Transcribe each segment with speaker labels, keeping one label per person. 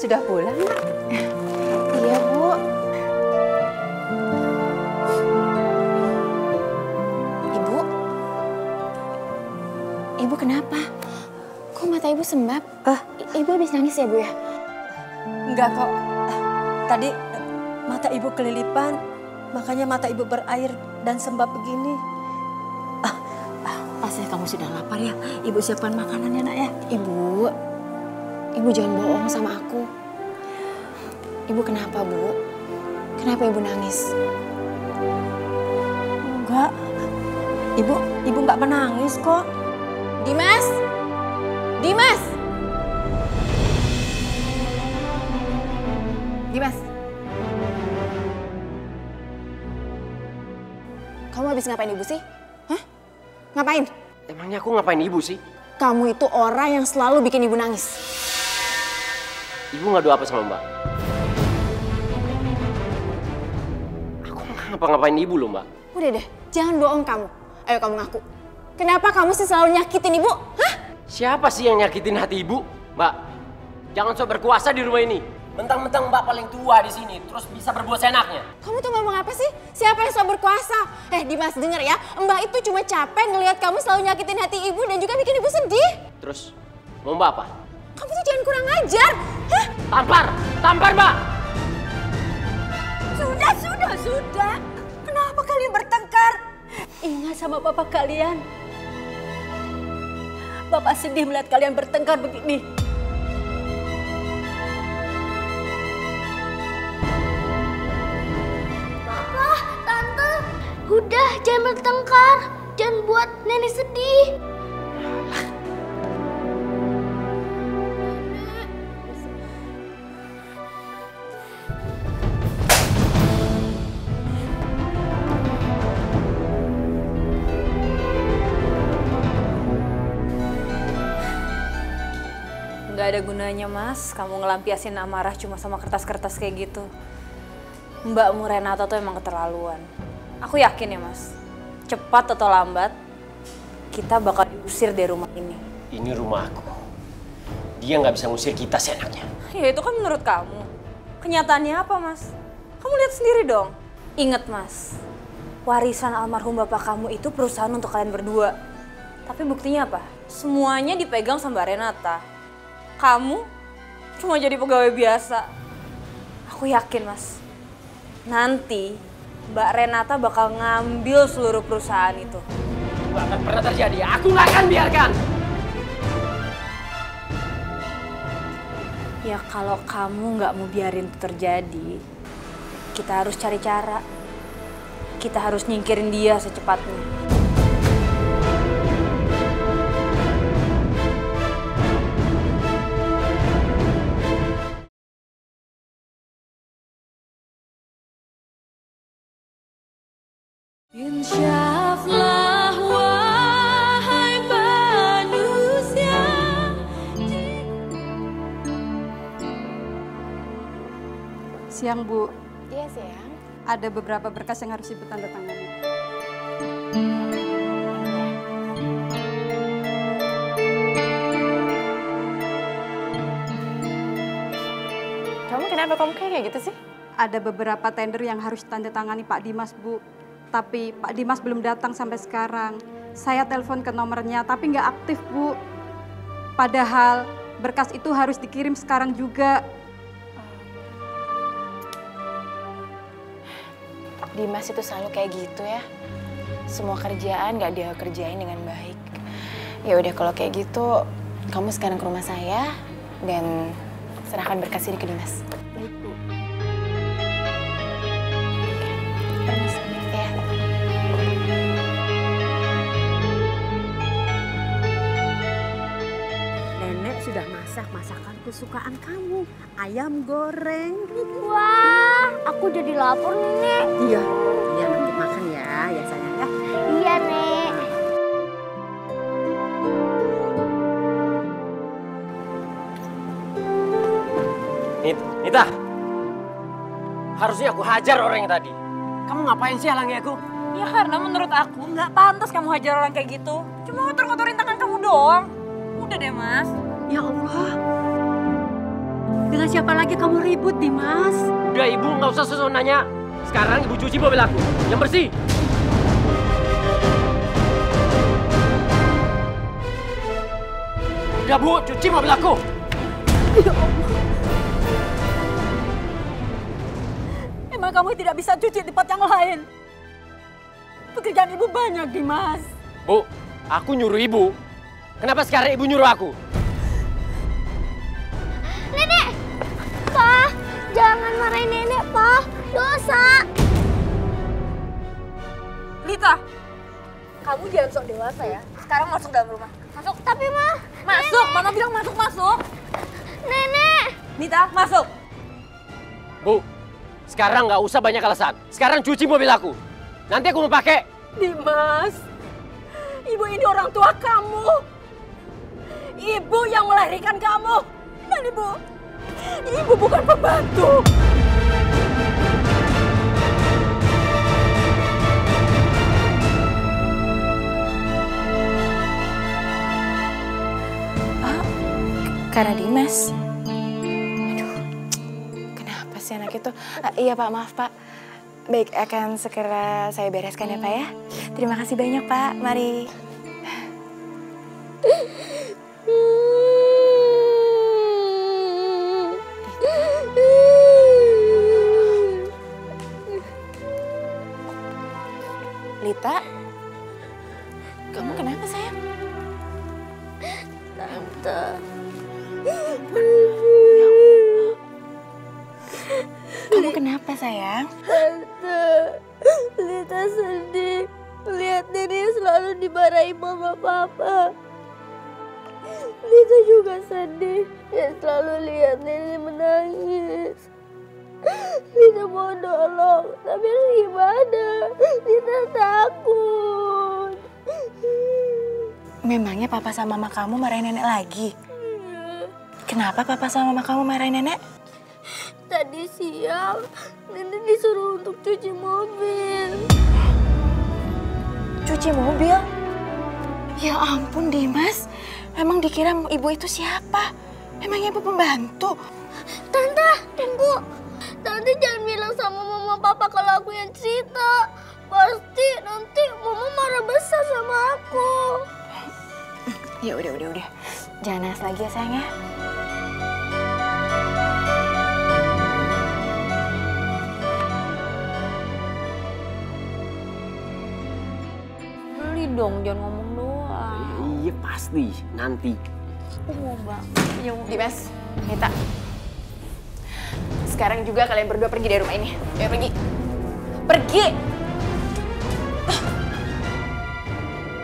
Speaker 1: sudah pulang, Nak?
Speaker 2: Iya, Bu. Ibu? Ibu kenapa? Kok mata Ibu sembab? Ibu habis nangis ya, Bu ya?
Speaker 3: Enggak kok. Tadi mata Ibu kelilipan, makanya mata Ibu berair dan sembab begini. Pasti kamu sudah lapar ya. Ibu siapkan makanan ya, Nak ya.
Speaker 2: Ibu jangan bohong sama aku. Ibu kenapa, Bu? Kenapa Ibu nangis?
Speaker 3: Enggak. Ibu enggak menangis kok.
Speaker 2: Dimas! Dimas! Dimas! Kamu habis ngapain Ibu sih? Hah? Ngapain?
Speaker 4: Emangnya aku ngapain Ibu sih?
Speaker 2: Kamu itu orang yang selalu bikin Ibu nangis.
Speaker 4: Ibu ngadu apa sama Mbak? Aku ngapa-ngapain Ibu loh, Mbak.
Speaker 2: Udah deh, jangan bohong kamu. Ayo kamu ngaku. Kenapa kamu sih selalu nyakitin Ibu? Hah?
Speaker 4: Siapa sih yang nyakitin hati Ibu? Mbak, jangan sok berkuasa di rumah ini. Mentang-mentang Mbak paling tua di sini, terus bisa berbuat seenaknya.
Speaker 2: Kamu tuh ngomong apa sih? Siapa yang sok berkuasa? Dimas denger ya, Mbak itu cuma capek ngelihat kamu selalu nyakitin hati Ibu dan juga bikin Ibu sedih.
Speaker 4: Terus, mau Mbak apa?
Speaker 2: Kamu tuh jangan kurang ajar. Hah?
Speaker 4: Tampar! Tampar, Mbak!
Speaker 3: Sudah. Kenapa kalian bertengkar? Ingat sama bapak kalian. Bapak sedih melihat kalian bertengkar begini.
Speaker 5: Papa, Tante, udah jangan bertengkar. Jangan buat Nenek sedih.
Speaker 6: Gak ada gunanya Mas, kamu ngelampiasin amarah cuma sama kertas-kertas kayak gitu. Mbakmu Renata tuh emang keterlaluan. Aku yakin ya Mas, cepat atau lambat kita bakal diusir dari rumah ini.
Speaker 4: Ini rumah aku. Dia nggak bisa ngusir kita seenaknya.
Speaker 6: Ya itu kan menurut kamu. Kenyataannya apa Mas? Kamu lihat sendiri dong. Ingat Mas, warisan almarhum bapak kamu itu perusahaan untuk kalian berdua. Tapi buktinya apa? Semuanya dipegang sama Mbak Renata. Kamu cuma jadi pegawai biasa. Aku yakin Mas, nanti Mbak Renata bakal ngambil seluruh perusahaan itu.
Speaker 4: Itu akan pernah terjadi, aku nggak akan biarkan.
Speaker 6: Ya kalau kamu nggak mau biarin itu terjadi, kita harus cari cara. Kita harus nyingkirin dia secepatnya.
Speaker 7: Insyaflah wahai manusia.
Speaker 8: Siang Bu,
Speaker 2: Iya sayang.
Speaker 8: ada beberapa berkas yang harus Ibu tanda tangani.
Speaker 2: Kamu kenapa kamu kayak gitu sih?
Speaker 8: Ada beberapa tender yang harus tanda tangani Pak Dimas Bu, tapi Pak Dimas belum datang sampai sekarang. Saya telepon ke nomornya tapi nggak aktif Bu. Padahal berkas itu harus dikirim sekarang juga.
Speaker 2: Dimas itu selalu kayak gitu ya. Semua kerjaan nggak dia kerjain dengan baik. Ya udah kalau kayak gitu, kamu sekarang ke rumah saya dan serahkan berkas ini ke Dimas. Permisi. Ya.
Speaker 3: Nenek sudah masak masakan kesukaan kamu, ayam goreng.
Speaker 5: Wah, aku jadi lapar nih, Nek.
Speaker 3: Iya, nanti makan ya sayang ya.
Speaker 5: Iya, Nek.
Speaker 4: Nita, harusnya aku hajar orang yang tadi. Kamu ngapain sih halangi aku?
Speaker 6: Ya karena menurut aku nggak pantas kamu hajar orang kayak gitu. Cuma ngotor-ngotorin tangan kamu doang. Udah deh Mas.
Speaker 3: Ya Allah, Dengan siapa lagi kamu ribut, Dimas?
Speaker 4: Udah ibu nggak usah susun nanya. Sekarang ibu cuci mobil aku. Yang bersih. Udah bu, cuci mobil aku.
Speaker 3: Ya Allah. Emang kamu tidak bisa cuci di tempat yang lain? Pekerjaan ibu banyak, Dimas.
Speaker 4: Bu, aku nyuruh ibu. Kenapa sekarang ibu nyuruh aku?
Speaker 5: Nenek! Pak, jangan marahin nenek, Pak. Dosa.
Speaker 6: Lita, kamu jangan sok dewasa ya. Sekarang masuk dalam rumah. Masuk.
Speaker 5: Tapi, Ma.
Speaker 6: Masuk, Mama bilang masuk.
Speaker 5: Nenek!
Speaker 6: Lita, masuk.
Speaker 4: Bu, sekarang nggak usah banyak alasan. Sekarang cuci mobil aku. Nanti aku mau pakai.
Speaker 3: Dimas, ibu ini orang tua kamu. Ibu yang melahirkan kamu. Dan ibu bukan pembantu.
Speaker 2: Karena Dimas. Aduh, kenapa sih anak itu? Iya Pak, maaf Pak. Baik, akan segera saya bereskan ya Pak ya. Terima kasih banyak Pak, mari. Lita, kamu kenapa sayang?
Speaker 5: Tante.
Speaker 2: Kamu kenapa sayang?
Speaker 5: Tante, Lita sedih. Lihat Nenek selalu dimarahi mama papa. Lita juga sedih. Dia selalu lihat Nenek menangis. Lita mau nolong, tapi gimana? Lita takut.
Speaker 2: Memangnya papa sama mama kamu marahin nenek lagi? Kenapa papa sama mama kamu marahin nenek?
Speaker 5: Tadi siang, Nenek disuruh untuk cuci mobil.
Speaker 2: Cuci mobil? Ya ampun Dimas, emang dikira ibu itu siapa? Emangnya ibu pembantu?
Speaker 5: Tante, tunggu. Tante jangan bilang sama mama papa kalau aku yang cerita. Pasti nanti mama marah besar sama aku.
Speaker 2: Ya udah. Jangan nangis lagi ya sayang ya.
Speaker 6: Beli dong, jangan ngomong doang.
Speaker 4: Iya pasti, nanti.
Speaker 6: Aku mau banget.
Speaker 2: Dimas, Nita. Sekarang juga kalian berdua pergi dari rumah ini. Ayo pergi. Pergi!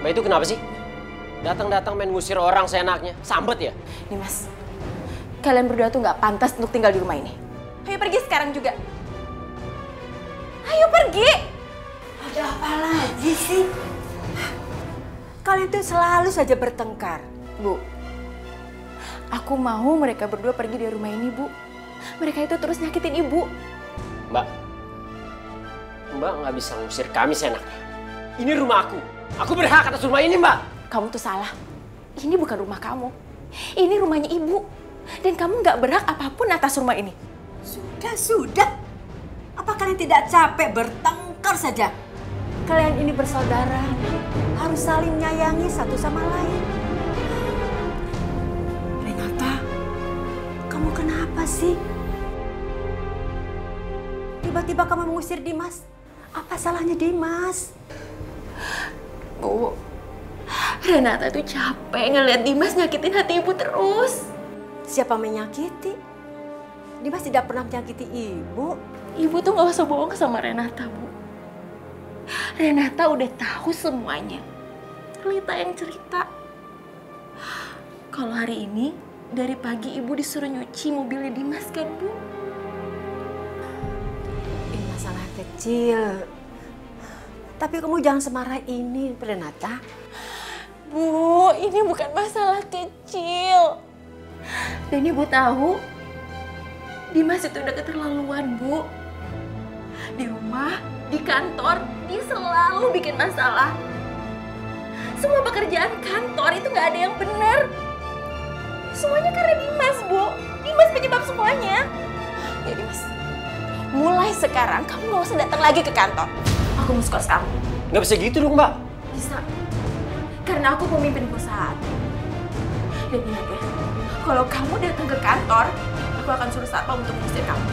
Speaker 4: Mbak itu kenapa sih? Datang-datang main ngusir orang seenaknya. Sambet ya?
Speaker 2: Dimas, kalian berdua tuh nggak pantas untuk tinggal di rumah ini. Ayo pergi sekarang juga. Ayo pergi!
Speaker 3: Ada apa lagi sih? Kalian tuh selalu saja bertengkar.
Speaker 2: Bu, aku mau mereka berdua pergi dari rumah ini, Bu. Mereka itu terus nyakitin Ibu.
Speaker 4: Mbak nggak bisa ngusir kami seenaknya. Ini rumah aku. Aku berhak atas rumah ini, Mbak.
Speaker 2: Kamu tuh salah. Ini bukan rumah kamu. Ini rumahnya Ibu. Dan kamu nggak berhak apapun atas rumah ini.
Speaker 3: Sudah. Apa kalian tidak capek bertengkar saja? Kalian ini bersaudara, harus saling menyayangi satu sama lain. Renata, kamu kenapa sih? Tiba-tiba kamu mengusir Dimas. Apa salahnya Dimas?
Speaker 2: Bu, Renata tuh capek ngeliat Dimas nyakitin hati Ibu terus.
Speaker 3: Siapa menyakiti? Dimas tidak pernah menyakiti ibu.
Speaker 2: Ibu tuh nggak usah bohong sama Renata, Bu. Renata udah tahu semuanya. Lita yang cerita. Kalau hari ini, dari pagi Ibu disuruh nyuci mobilnya Dimas kan, Bu?
Speaker 3: Ini masalah kecil. Tapi kamu jangan semarah ini, Renata.
Speaker 2: Bu, ini bukan masalah kecil. Dan Ibu tahu, Dimas itu udah keterlaluan, Bu. Di rumah, di kantor, dia selalu bikin masalah. Semua pekerjaan kantor itu nggak ada yang benar. Semuanya karena Dimas, Bu. Dimas penyebab semua
Speaker 6: pokoknya.
Speaker 2: Jadi Mas, mulai sekarang kamu nggak usah datang lagi ke kantor. Aku mau skors kamu.
Speaker 4: Nggak bisa gitu dong, Mbak.
Speaker 2: Bisa. Karena aku pemimpin perusahaan. Dan ingat ya, kalau kamu datang ke kantor, aku akan suruh satpam untuk mengusir kamu.